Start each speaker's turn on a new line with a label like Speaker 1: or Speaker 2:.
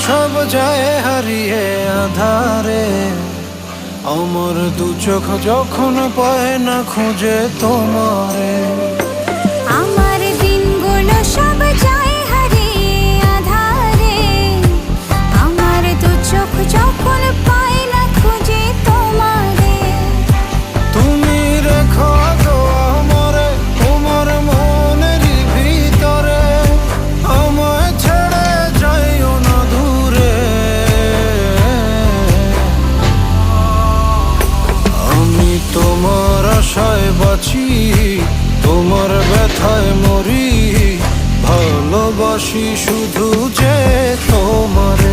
Speaker 1: সব যায় হারিয়ে আধারে, আমার দু চোখ যখন পায় না খুঁজে তোমারে।
Speaker 2: আমার দিনগুলো সব যায় হারিয়ে আঁধারে, আমার দু চোখ যখন পায় না খুঁজে তোমারে।
Speaker 1: তুমি রেখো তো আমারে তোমার মনের ভিতরে, আমায় ছেড়ে যাইও না দূরে। আমি তোমার আশায় বাঁচি, তোমার ব্যথায় মরি, ভালোবাসি শুধু যে তোমার।